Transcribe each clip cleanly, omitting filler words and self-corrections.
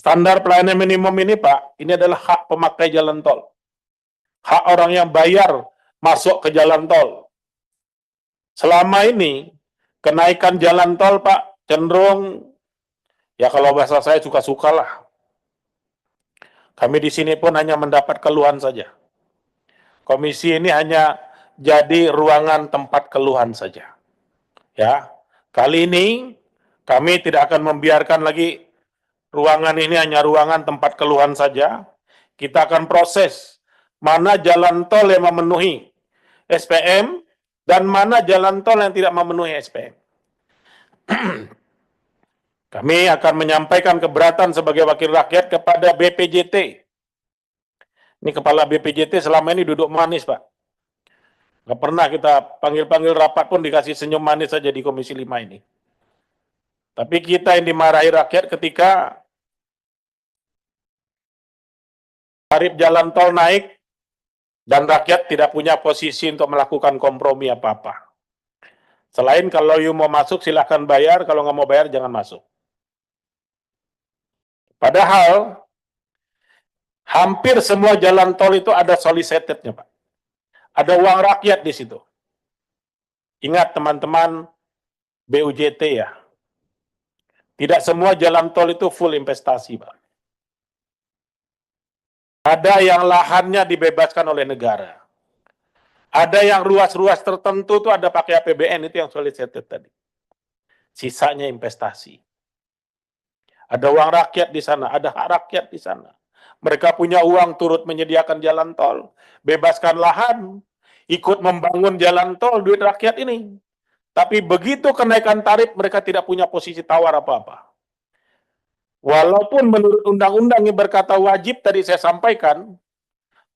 Standar pelayanan minimum ini, Pak, ini adalah hak pemakai jalan tol. Hak orang yang bayar masuk ke jalan tol. Selama ini, kenaikan jalan tol, Pak, cenderung, ya kalau bahasa saya suka-suka lah. Kami di sini pun hanya mendapat keluhan saja. Komisi ini hanya jadi ruangan tempat keluhan saja. Ya, kali ini kami tidak akan membiarkan lagi ruangan ini hanya ruangan tempat keluhan saja. Kita akan proses mana jalan tol yang memenuhi SPM dan mana jalan tol yang tidak memenuhi SPM. Kami akan menyampaikan keberatan sebagai wakil rakyat kepada BPJT. Ini kepala BPJT selama ini duduk manis, Pak. Nggak pernah kita panggil-panggil rapat pun dikasih senyum manis saja di Komisi 5 ini. Tapi kita yang dimarahi rakyat ketika tarif jalan tol naik dan rakyat tidak punya posisi untuk melakukan kompromi apa-apa. Selain kalau you mau masuk silahkan bayar, kalau nggak mau bayar jangan masuk. Padahal hampir semua jalan tol itu ada solicited-nya, Pak. Ada uang rakyat di situ. Ingat teman-teman BUJT ya. Tidak semua jalan tol itu full investasi, Pak. Ada yang lahannya dibebaskan oleh negara. Ada yang ruas-ruas tertentu itu ada pakai APBN, itu yang solicited tadi. Sisanya investasi. Ada uang rakyat di sana, ada hak rakyat di sana. Mereka punya uang turut menyediakan jalan tol, bebaskan lahan, ikut membangun jalan tol, duit rakyat ini. Tapi begitu kenaikan tarif, mereka tidak punya posisi tawar apa-apa. Walaupun menurut undang-undang yang berkata wajib, tadi saya sampaikan,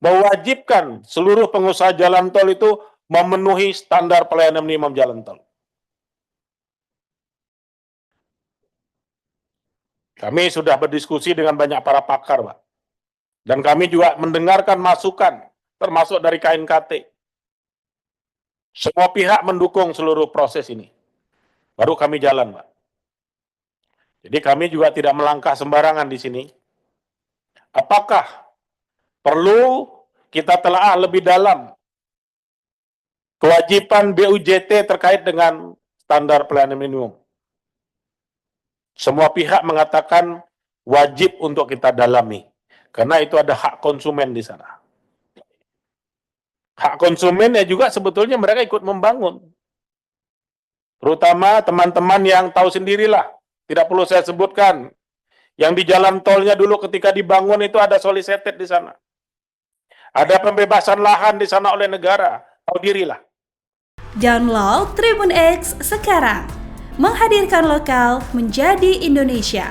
mewajibkan seluruh pengusaha jalan tol itu memenuhi standar pelayanan minimum jalan tol. Kami sudah berdiskusi dengan banyak para pakar, Pak. Dan kami juga mendengarkan masukan, termasuk dari KNKT. Semua pihak mendukung seluruh proses ini. Baru kami jalan, Pak. Jadi kami juga tidak melangkah sembarangan di sini. Apakah perlu kita telaah lebih dalam kewajiban BUJT terkait dengan standar pelayanan minimum? Semua pihak mengatakan wajib untuk kita dalami. Karena itu ada hak konsumen di sana. Hak konsumen ya juga sebetulnya mereka ikut membangun. Terutama teman-teman yang tahu sendirilah. Tidak perlu saya sebutkan. Yang di jalan tolnya dulu ketika dibangun itu ada solicited di sana. Ada pembebasan lahan di sana oleh negara. Tahu dirilah. Download Tribun X sekarang. Menghadirkan lokal menjadi Indonesia.